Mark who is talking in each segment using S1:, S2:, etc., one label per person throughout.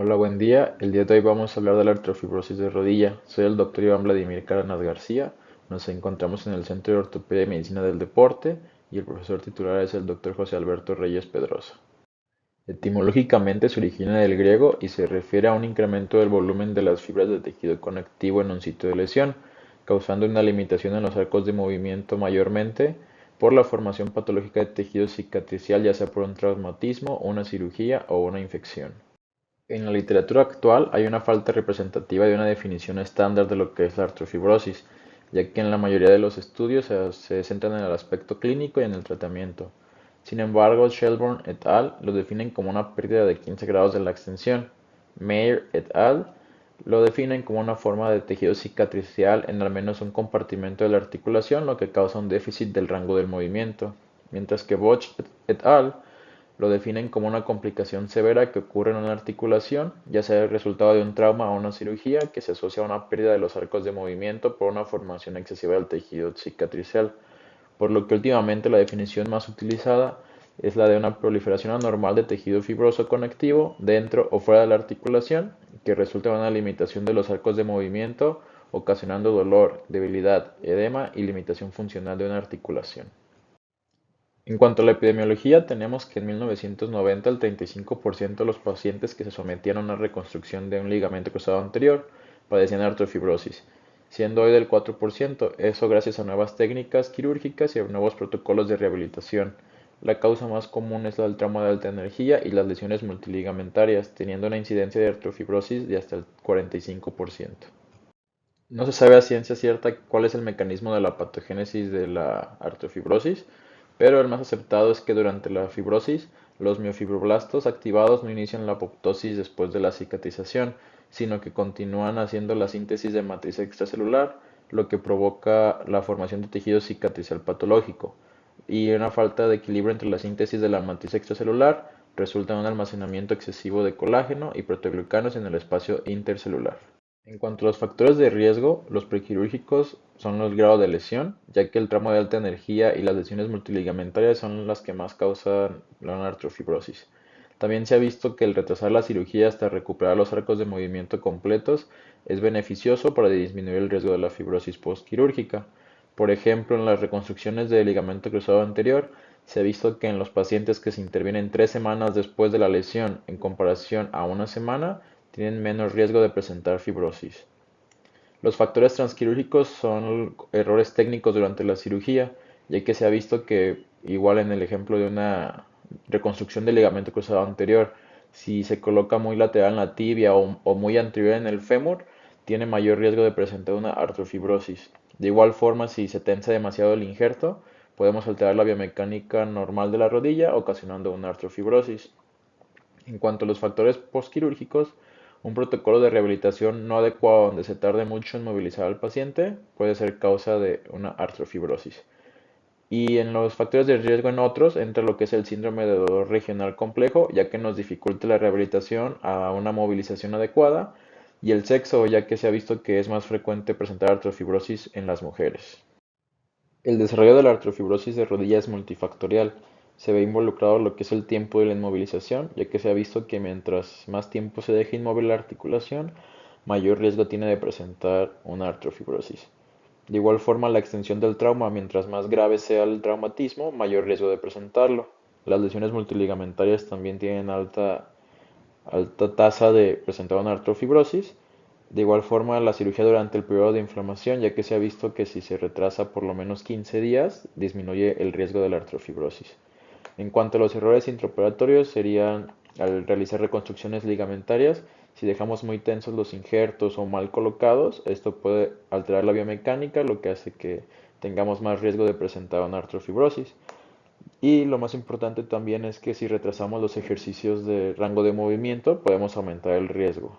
S1: Hola, buen día. El día de hoy vamos a hablar de la artrofibrosis de rodilla. Soy el doctor Iván Vladimir Cárdenas García. Nos encontramos en el Centro de Ortopedia y Medicina del Deporte y el profesor titular es el doctor José Alberto Reyes Pedrosa. Etimológicamente se origina del griego y se refiere a un incremento del volumen de las fibras de tejido conectivo en un sitio de lesión, causando una limitación en los arcos de movimiento mayormente por la formación patológica de tejido cicatricial, ya sea por un traumatismo, una cirugía o una infección. En la literatura actual hay una falta representativa de una definición estándar de lo que es la artrofibrosis, ya que en la mayoría de los estudios se centran en el aspecto clínico y en el tratamiento. Sin embargo, Shelburne et al. Lo definen como una pérdida de 15 grados de la extensión. Meyer et al. Lo definen como una forma de tejido cicatricial en al menos un compartimento de la articulación, lo que causa un déficit del rango del movimiento, mientras que Bosch et al. Lo definen como una complicación severa que ocurre en una articulación, ya sea el resultado de un trauma o una cirugía, que se asocia a una pérdida de los arcos de movimiento por una formación excesiva del tejido cicatricial, por lo que últimamente la definición más utilizada es la de una proliferación anormal de tejido fibroso conectivo dentro o fuera de la articulación, que resulta en una limitación de los arcos de movimiento, ocasionando dolor, debilidad, edema y limitación funcional de una articulación. En cuanto a la epidemiología, tenemos que en 1990 el 35% de los pacientes que se sometían a una reconstrucción de un ligamento cruzado anterior padecían artrofibrosis, siendo hoy del 4%, eso gracias a nuevas técnicas quirúrgicas y a nuevos protocolos de rehabilitación. La causa más común es la del trauma de alta energía y las lesiones multiligamentarias, teniendo una incidencia de artrofibrosis de hasta el 45%. No se sabe a ciencia cierta cuál es el mecanismo de la patogénesis de la artrofibrosis, pero el más aceptado es que durante la fibrosis los miofibroblastos activados no inician la apoptosis después de la cicatrización, sino que continúan haciendo la síntesis de matriz extracelular, lo que provoca la formación de tejido cicatricial patológico. Y una falta de equilibrio entre la síntesis de la matriz extracelular resulta en un almacenamiento excesivo de colágeno y proteoglucanos en el espacio intercelular. En cuanto a los factores de riesgo, los prequirúrgicos son los grados de lesión, ya que el tramo de alta energía y las lesiones multiligamentarias son las que más causan la artrofibrosis. También se ha visto que el retrasar la cirugía hasta recuperar los arcos de movimiento completos es beneficioso para disminuir el riesgo de la fibrosis postquirúrgica. Por ejemplo, en las reconstrucciones de ligamento cruzado anterior, se ha visto que en los pacientes que se intervienen 3 semanas después de la lesión en comparación a una semana, tienen menos riesgo de presentar fibrosis. Los factores transquirúrgicos son errores técnicos durante la cirugía, ya que se ha visto que, igual en el ejemplo de una reconstrucción del ligamento cruzado anterior, si se coloca muy lateral en la tibia o muy anterior en el fémur, tiene mayor riesgo de presentar una artrofibrosis. De igual forma, si se tensa demasiado el injerto, podemos alterar la biomecánica normal de la rodilla, ocasionando una artrofibrosis. En cuanto a los factores postquirúrgicos, un protocolo de rehabilitación no adecuado donde se tarde mucho en movilizar al paciente puede ser causa de una artrofibrosis. Y en los factores de riesgo en otros entra lo que es el síndrome de dolor regional complejo, ya que nos dificulta la rehabilitación a una movilización adecuada, y el sexo, ya que se ha visto que es más frecuente presentar artrofibrosis en las mujeres. El desarrollo de la artrofibrosis de rodilla es multifactorial. Se ve involucrado lo que es el tiempo de la inmovilización, ya que se ha visto que mientras más tiempo se deje inmóvil la articulación, mayor riesgo tiene de presentar una artrofibrosis. De igual forma, la extensión del trauma, mientras más grave sea el traumatismo, mayor riesgo de presentarlo. Las lesiones multiligamentarias también tienen alta tasa de presentar una artrofibrosis. De igual forma, la cirugía durante el periodo de inflamación, ya que se ha visto que si se retrasa por lo menos 15 días, disminuye el riesgo de la artrofibrosis. En cuanto a los errores intraoperatorios, serían al realizar reconstrucciones ligamentarias, si dejamos muy tensos los injertos o mal colocados, esto puede alterar la biomecánica, lo que hace que tengamos más riesgo de presentar una artrofibrosis. Y lo más importante también es que si retrasamos los ejercicios de rango de movimiento, podemos aumentar el riesgo.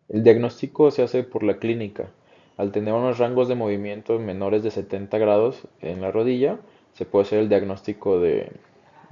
S1: El diagnóstico se hace por la clínica. Al tener unos rangos de movimiento menores de 70 grados en la rodilla, se puede hacer el diagnóstico de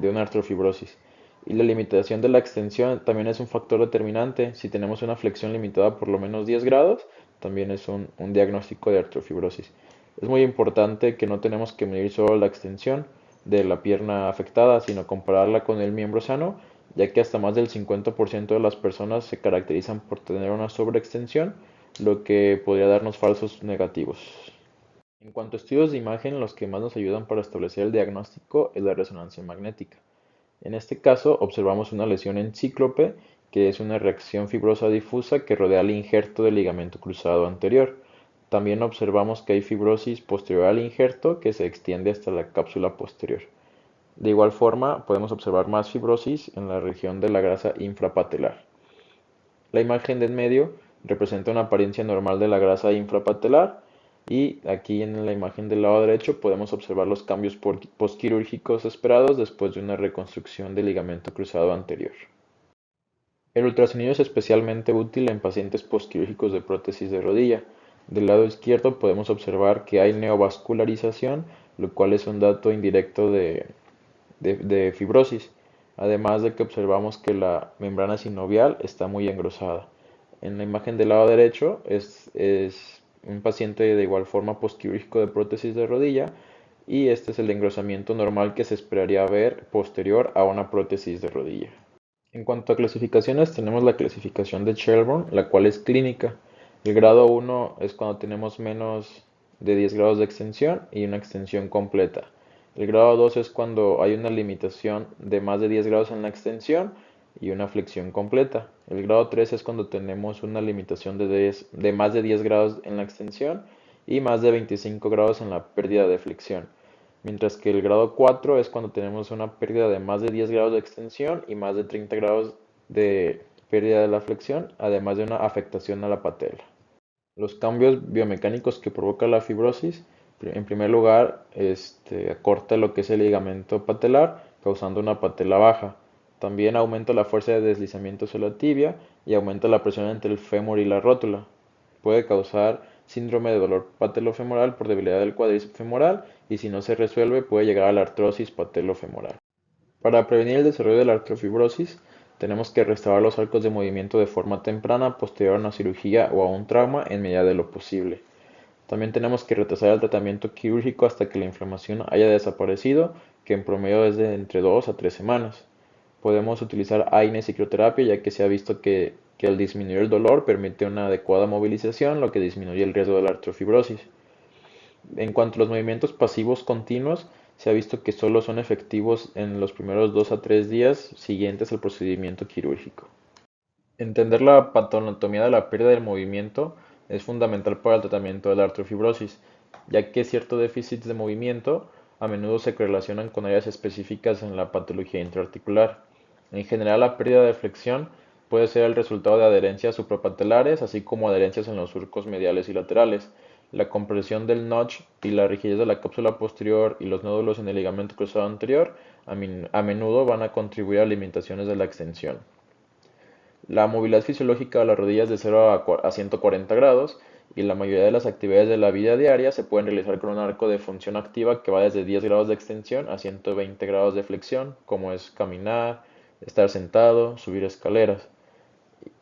S1: una artrofibrosis. Y la limitación de la extensión también es un factor determinante. Si tenemos una flexión limitada por lo menos 10 grados, también es un diagnóstico de artrofibrosis. Es muy importante que no tenemos que medir solo la extensión de la pierna afectada, sino compararla con el miembro sano, ya que hasta más del 50% de las personas se caracterizan por tener una sobreextensión, lo que podría darnos falsos negativos. En cuanto a estudios de imagen, los que más nos ayudan para establecer el diagnóstico es la resonancia magnética. En este caso, observamos una lesión en cíclope, que es una reacción fibrosa difusa que rodea el injerto del ligamento cruzado anterior. También observamos que hay fibrosis posterior al injerto que se extiende hasta la cápsula posterior. De igual forma, podemos observar más fibrosis en la región de la grasa infrapatelar. La imagen de en medio representa una apariencia normal de la grasa infrapatelar y aquí en la imagen del lado derecho podemos observar los cambios postquirúrgicos esperados después de una reconstrucción del ligamento cruzado anterior. El ultrasonido es especialmente útil en pacientes postquirúrgicos de prótesis de rodilla. Del lado izquierdo podemos observar que hay neovascularización, lo cual es un dato indirecto de fibrosis, además de que observamos que la membrana sinovial está muy engrosada. En la imagen del lado derecho es un paciente de igual forma postquirúrgico de prótesis de rodilla y este es el engrosamiento normal que se esperaría ver posterior a una prótesis de rodilla. En cuanto a clasificaciones, tenemos la clasificación de Shelburne, la cual es clínica. El grado 1 es cuando tenemos menos de 10 grados de extensión y una extensión completa. El grado 2 es cuando hay una limitación de más de 10 grados en la extensión y una flexión completa. El grado 3 es cuando tenemos una limitación de más de 10 grados en la extensión y más de 25 grados en la pérdida de flexión. Mientras que el grado 4 es cuando tenemos una pérdida de más de 10 grados de extensión y más de 30 grados de pérdida de la flexión, además de una afectación a la patela. Los cambios biomecánicos que provoca la fibrosis, en primer lugar, acorta lo que es el ligamento patelar, causando una patela baja. También aumenta la fuerza de deslizamiento hacia la tibia y aumenta la presión entre el fémur y la rótula. Puede causar síndrome de dolor patelofemoral por debilidad del cuádriceps femoral y si no se resuelve puede llegar a la artrosis patelofemoral. Para prevenir el desarrollo de la artrofibrosis, tenemos que restaurar los arcos de movimiento de forma temprana, posterior a una cirugía o a un trauma en medida de lo posible. También tenemos que retrasar el tratamiento quirúrgico hasta que la inflamación haya desaparecido, que en promedio es de entre 2 a 3 semanas. Podemos utilizar AINES y crioterapia ya que se ha visto que al disminuir el dolor permite una adecuada movilización, lo que disminuye el riesgo de la artrofibrosis. En cuanto a los movimientos pasivos continuos, se ha visto que solo son efectivos en los primeros 2 a 3 días siguientes al procedimiento quirúrgico. Entender la patología de la pérdida del movimiento es fundamental para el tratamiento de la artrofibrosis, ya que ciertos déficits de movimiento a menudo se correlacionan con áreas específicas en la patología intraarticular. En general, la pérdida de flexión puede ser el resultado de adherencias suprapatelares, así como adherencias en los surcos mediales y laterales. La compresión del notch y la rigidez de la cápsula posterior y los nódulos en el ligamento cruzado anterior a menudo van a contribuir a limitaciones de la extensión. La movilidad fisiológica de las rodillas de 0 a 140 grados y la mayoría de las actividades de la vida diaria se pueden realizar con un arco de función activa que va desde 10 grados de extensión a 120 grados de flexión, como es caminar, estar sentado, subir escaleras.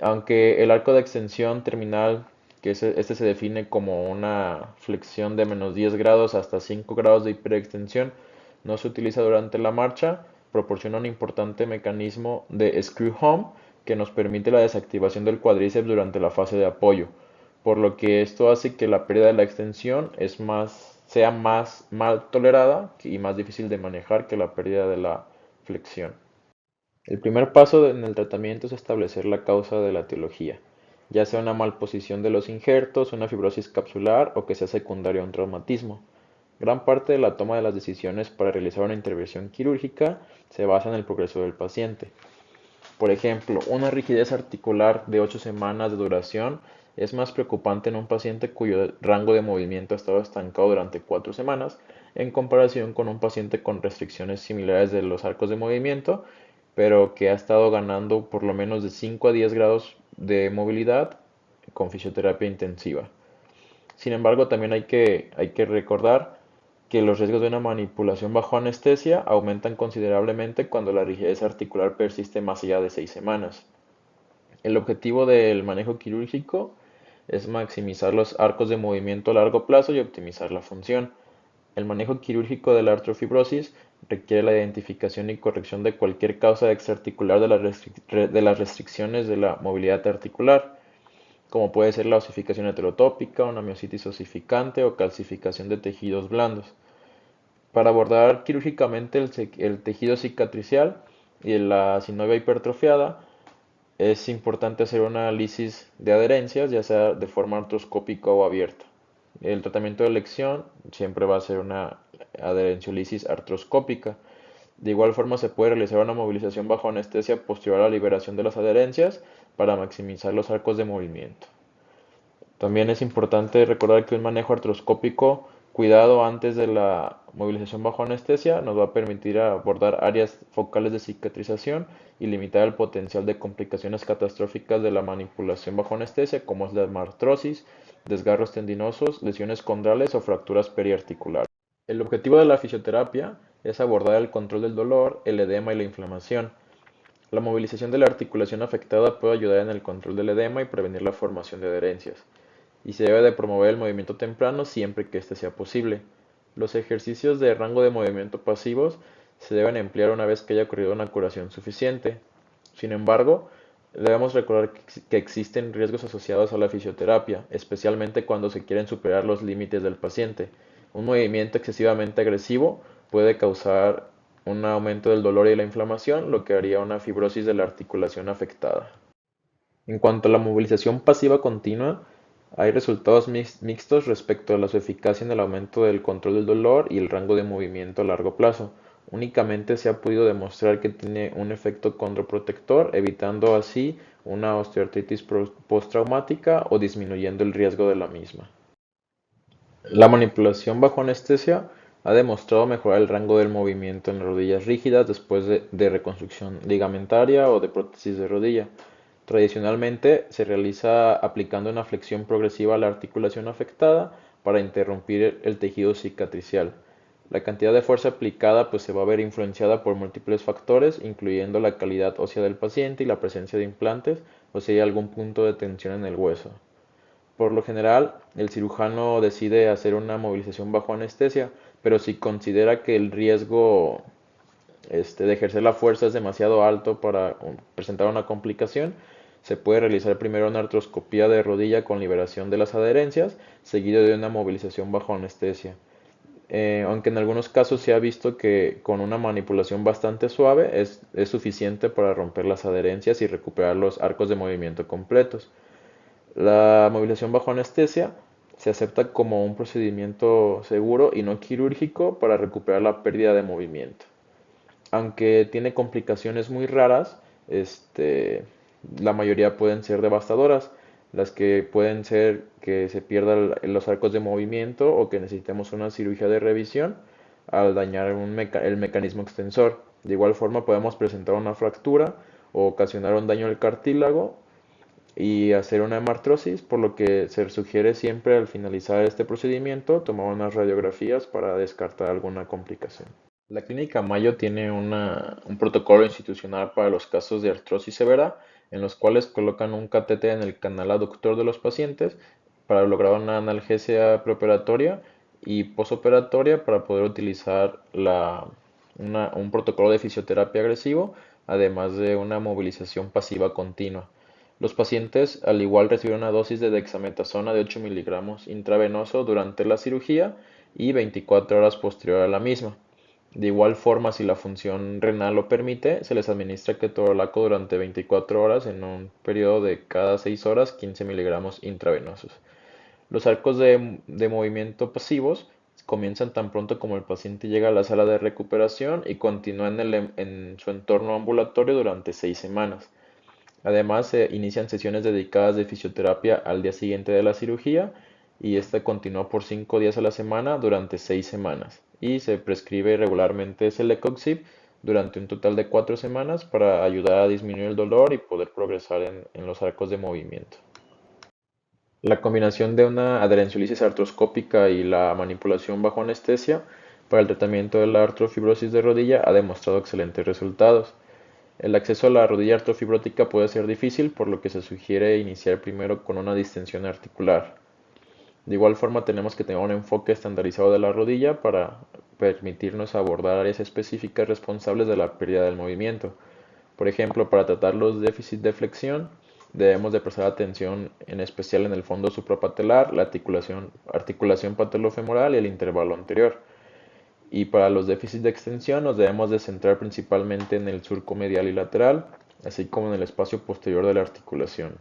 S1: Aunque el arco de extensión terminal, este se define como una flexión de menos 10 grados hasta 5 grados de hiperextensión, no se utiliza durante la marcha, proporciona un importante mecanismo de screw home que nos permite la desactivación del cuádriceps durante la fase de apoyo, por lo que esto hace que la pérdida de la extensión sea más mal tolerada y más difícil de manejar que la pérdida de la flexión. El primer paso en el tratamiento es establecer la causa de la etiología, ya sea una malposición de los injertos, una fibrosis capsular o que sea secundario a un traumatismo. Gran parte de la toma de las decisiones para realizar una intervención quirúrgica se basa en el progreso del paciente. Por ejemplo, una rigidez articular de 8 semanas de duración es más preocupante en un paciente cuyo rango de movimiento ha estado estancado durante 4 semanas en comparación con un paciente con restricciones similares de los arcos de movimiento, pero que ha estado ganando por lo menos de 5 a 10 grados de movilidad con fisioterapia intensiva. Sin embargo, también hay que recordar que los riesgos de una manipulación bajo anestesia aumentan considerablemente cuando la rigidez articular persiste más allá de 6 semanas. El objetivo del manejo quirúrgico es maximizar los arcos de movimiento a largo plazo y optimizar la función. El manejo quirúrgico de la artrofibrosis Requiere la identificación y corrección de cualquier causa extraarticular de las restricciones de la movilidad articular, como puede ser la osificación heterotópica, una miositis osificante o calcificación de tejidos blandos. Para abordar quirúrgicamente el tejido cicatricial y la sinovial hipertrofiada, es importante hacer un análisis de adherencias, ya sea de forma artroscópica o abierta. El tratamiento de elección siempre va a ser una adherenciolisis artroscópica. De igual forma se puede realizar una movilización bajo anestesia posterior a la liberación de las adherencias para maximizar los arcos de movimiento. También es importante recordar que un manejo artroscópico cuidado antes de la movilización bajo anestesia nos va a permitir abordar áreas focales de cicatrización y limitar el potencial de complicaciones catastróficas de la manipulación bajo anestesia, como es la hemartrosis, desgarros tendinosos, lesiones condrales o fracturas periarticulares. El objetivo de la fisioterapia es abordar el control del dolor, el edema y la inflamación. La movilización de la articulación afectada puede ayudar en el control del edema y prevenir la formación de adherencias, y se debe de promover el movimiento temprano siempre que este sea posible. Los ejercicios de rango de movimiento pasivos se deben emplear una vez que haya ocurrido una curación suficiente. Sin embargo, debemos recordar que existen riesgos asociados a la fisioterapia, especialmente cuando se quieren superar los límites del paciente. Un movimiento excesivamente agresivo puede causar un aumento del dolor y la inflamación, lo que haría una fibrosis de la articulación afectada. En cuanto a la movilización pasiva continua, hay resultados mixtos respecto a su eficacia en el aumento del control del dolor y el rango de movimiento a largo plazo. Únicamente se ha podido demostrar que tiene un efecto condroprotector, evitando así una osteoartritis postraumática o disminuyendo el riesgo de la misma. La manipulación bajo anestesia ha demostrado mejorar el rango del movimiento en rodillas rígidas después de reconstrucción ligamentaria o de prótesis de rodilla. Tradicionalmente se realiza aplicando una flexión progresiva a la articulación afectada para interrumpir el tejido cicatricial. La cantidad de fuerza aplicada pues se va a ver influenciada por múltiples factores, incluyendo la calidad ósea del paciente y la presencia de implantes o si hay algún punto de tensión en el hueso. Por lo general, el cirujano decide hacer una movilización bajo anestesia, pero si considera que el riesgo de ejercer la fuerza es demasiado alto para presentar una complicación, se puede realizar primero una artroscopía de rodilla con liberación de las adherencias, seguido de una movilización bajo anestesia. Aunque en algunos casos se ha visto que con una manipulación bastante suave es suficiente para romper las adherencias y recuperar los arcos de movimiento completos. La movilización bajo anestesia se acepta como un procedimiento seguro y no quirúrgico para recuperar la pérdida de movimiento. Aunque tiene complicaciones muy raras, la mayoría pueden ser devastadoras. Las que pueden ser que se pierdan los arcos de movimiento o que necesitemos una cirugía de revisión al dañar el mecanismo extensor. De igual forma podemos presentar una fractura o ocasionar un daño al cartílago y hacer una hemartrosis, por lo que se sugiere siempre al finalizar este procedimiento tomar unas radiografías para descartar alguna complicación. La Clínica Mayo tiene un protocolo institucional para los casos de artrosis severa, en los cuales colocan un catéter en el canal aductor de los pacientes para lograr una analgesia preoperatoria y posoperatoria para poder utilizar un protocolo de fisioterapia agresivo, además de una movilización pasiva continua. Los pacientes al igual reciben una dosis de dexametasona de 8 miligramos intravenoso durante la cirugía y 24 horas posterior a la misma. De igual forma, si la función renal lo permite, se les administra ketorolaco durante 24 horas en un periodo de cada 6 horas 15 miligramos intravenosos. Los arcos de movimiento pasivos comienzan tan pronto como el paciente llega a la sala de recuperación y continúan en su entorno ambulatorio durante 6 semanas. Además, se inician sesiones dedicadas de fisioterapia al día siguiente de la cirugía y esta continúa por 5 días a la semana durante 6 semanas. Y se prescribe regularmente Celecoxib durante un total de 4 semanas para ayudar a disminuir el dolor y poder progresar en los arcos de movimiento. La combinación de una adherenciolisis artroscópica y la manipulación bajo anestesia para el tratamiento de la artrofibrosis de rodilla ha demostrado excelentes resultados. El acceso a la rodilla artrofibrótica puede ser difícil, por lo que se sugiere iniciar primero con una distensión articular. De igual forma tenemos que tener un enfoque estandarizado de la rodilla para permitirnos abordar áreas específicas responsables de la pérdida del movimiento. Por ejemplo, para tratar los déficits de flexión, debemos de prestar atención en especial en el fondo suprapatelar, la articulación patellofemoral y el intervalo anterior. Y para los déficits de extensión nos debemos de centrar principalmente en el surco medial y lateral, así como en el espacio posterior de la articulación.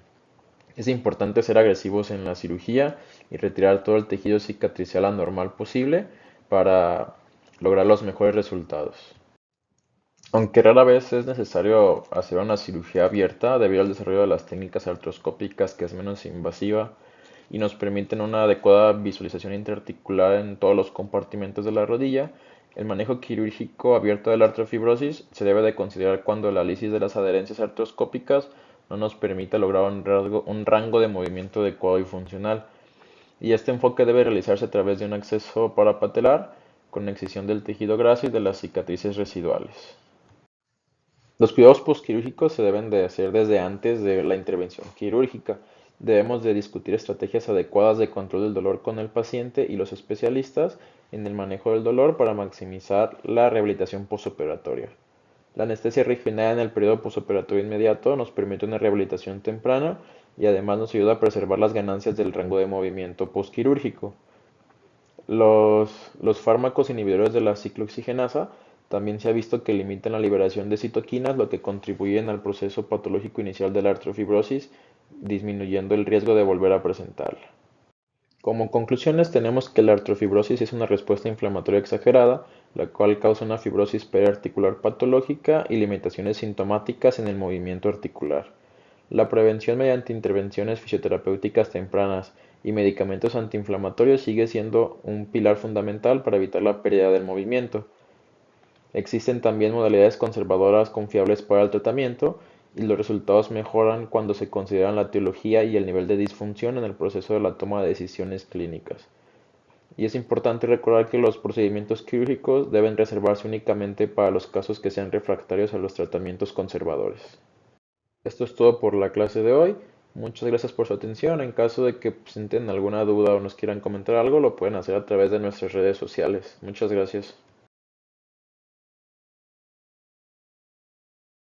S1: Es importante ser agresivos en la cirugía y retirar todo el tejido cicatricial anormal posible para lograr los mejores resultados. Aunque rara vez es necesario hacer una cirugía abierta debido al desarrollo de las técnicas artroscópicas, que es menos invasiva y nos permiten una adecuada visualización interarticular en todos los compartimentos de la rodilla, el manejo quirúrgico abierto de la artrofibrosis se debe de considerar cuando la lisis de las adherencias artroscópicas no nos permite lograr un rango de movimiento adecuado y funcional. Y este enfoque debe realizarse a través de un acceso parapatelar con excisión del tejido graso y de las cicatrices residuales. Los cuidados postquirúrgicos se deben de hacer desde antes de la intervención quirúrgica. Debemos de discutir estrategias adecuadas de control del dolor con el paciente y los especialistas en el manejo del dolor para maximizar la rehabilitación postoperatoria. La anestesia refinada en el periodo postoperatorio inmediato nos permite una rehabilitación temprana y además nos ayuda a preservar las ganancias del rango de movimiento postquirúrgico. Los fármacos inhibidores de la ciclooxigenasa también se ha visto que limitan la liberación de citoquinas, lo que contribuyen al proceso patológico inicial de la artrofibrosis, disminuyendo el riesgo de volver a presentarla. Como conclusiones tenemos que la artrofibrosis es una respuesta inflamatoria exagerada, la cual causa una fibrosis periarticular patológica y limitaciones sintomáticas en el movimiento articular. La prevención mediante intervenciones fisioterapéuticas tempranas y medicamentos antiinflamatorios sigue siendo un pilar fundamental para evitar la pérdida del movimiento. Existen también modalidades conservadoras confiables para el tratamiento y los resultados mejoran cuando se consideran la etiología y el nivel de disfunción en el proceso de la toma de decisiones clínicas. Y es importante recordar que los procedimientos quirúrgicos deben reservarse únicamente para los casos que sean refractarios a los tratamientos conservadores. Esto es todo por la clase de hoy. Muchas gracias por su atención. En caso de que presenten alguna duda o nos quieran comentar algo, lo pueden hacer a través de nuestras redes sociales. Muchas gracias.